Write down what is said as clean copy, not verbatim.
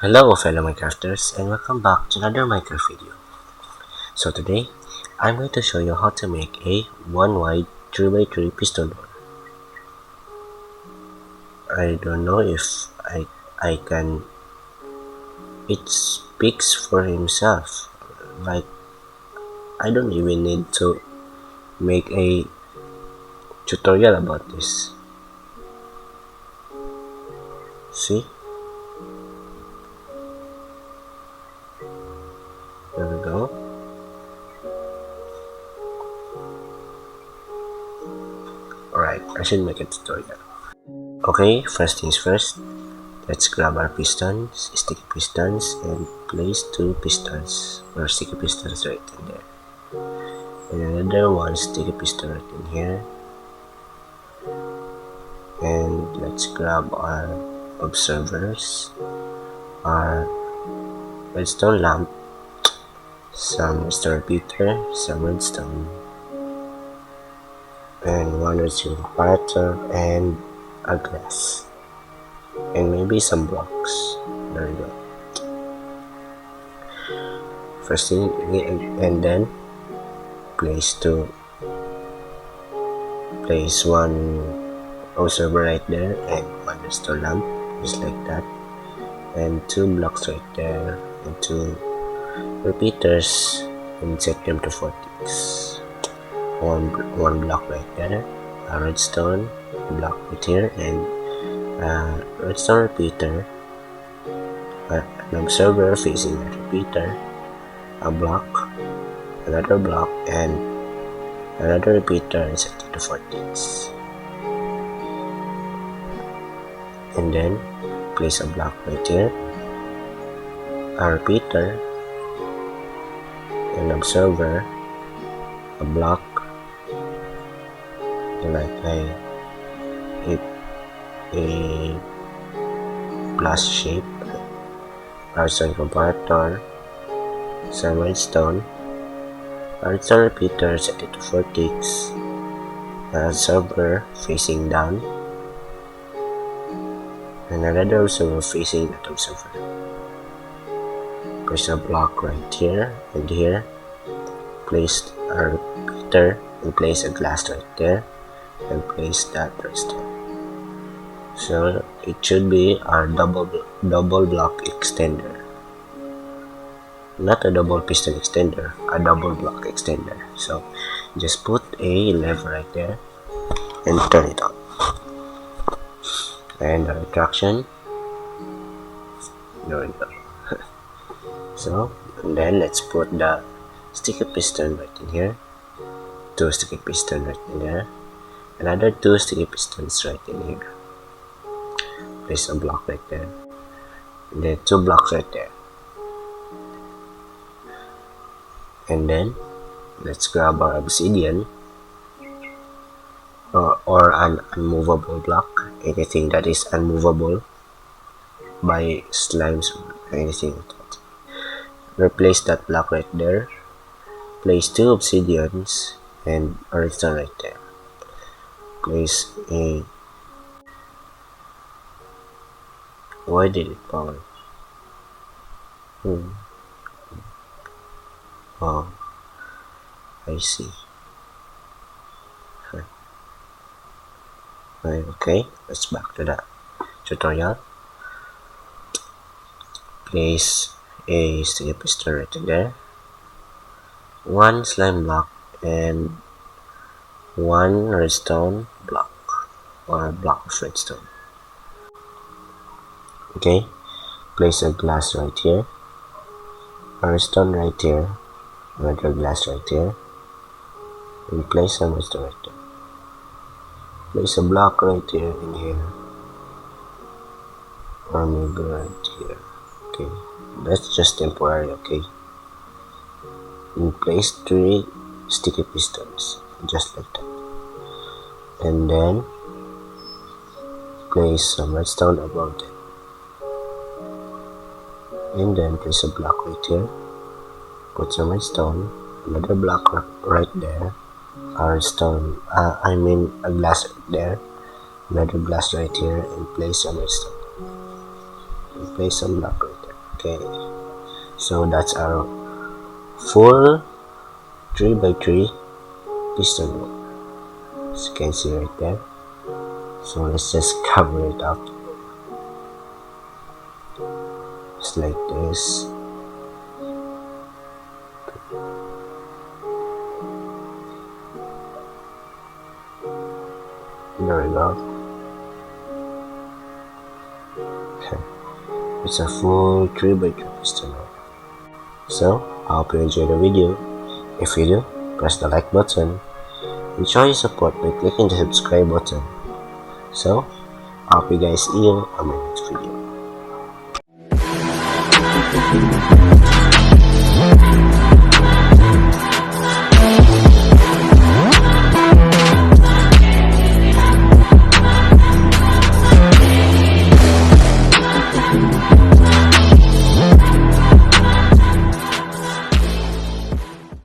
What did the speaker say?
Hello fellow Minecrafters and welcome back to another Minecraft video. So today, I'm going to show you how to make a 1 wide 3x3 piston door. I don't know if I can, it speaks for himself. Like, I don't even need to make a tutorial about this. See? There we go. Alright, I should make a tutorial. Okay, first things first, let's grab our pistons, sticky pistons, and place 2 pistons or sticky pistons right in there. And another one sticky piston right in here. And let's grab our observers, our redstone lamp, some redstone repeater, some redstone, and one redstone comparator, and a glass, and maybe some blocks. There we go. First thing, and then place one observer right there and one redstone lamp, just like that, and 2 blocks right there, and 2 repeaters, and set them to 4 ticks. One block right there, a redstone block right here, and a redstone repeater, an observer facing that repeater, a block, another block, and another repeater, and set it to 4 ticks. And then place a block right here, a repeater, an observer, a block, like a plus shape, a redstone comparator, some redstone, a redstone repeater, set it to 4 ticks, an observer facing down, and another observer facing that observer. Place a block right here and here, place a repeater, and place a glass right there, and place that redstone. So it should be our double block extender, not a double piston extender, a double block extender. So just put a lever right there and turn it on, and the retraction, there we go. So, and then let's put the sticky piston right in here, 2 sticky pistons right in there, another 2 sticky pistons right in here. Place a block right there, and then 2 blocks right there. And then let's grab our obsidian, or an unmovable block, anything that is unmovable by slimes or anything like that. Replace that block right there, place 2 obsidians and a redstone right there. Place a, why did it power? Oh, I see. Okay, let's back to the tutorial. Place a sticky piston right in there, 1 slime block, and 1 redstone block, or block of redstone. Okay, place a glass right here, a redstone right here, another glass right here, and place some redstone right there. Place a block right here in here, or maybe right here. Okay, that's just temporary. Okay, and place 3 sticky pistons, just like that, and then place some redstone above it, and then place a block right here, put some redstone, another block right there, a redstone, a glass right there, another glass right here, and place some redstone, and place some block right there. Okay, so that's our full 3x3 piston door, as you can see right there. So let's just cover it up just like this. There we go. Okay, it's a full 3x3 piston door. So I hope you enjoyed the video. If you do, press the like button and show your support by clicking the subscribe button. So I hope you guys see you on my next video.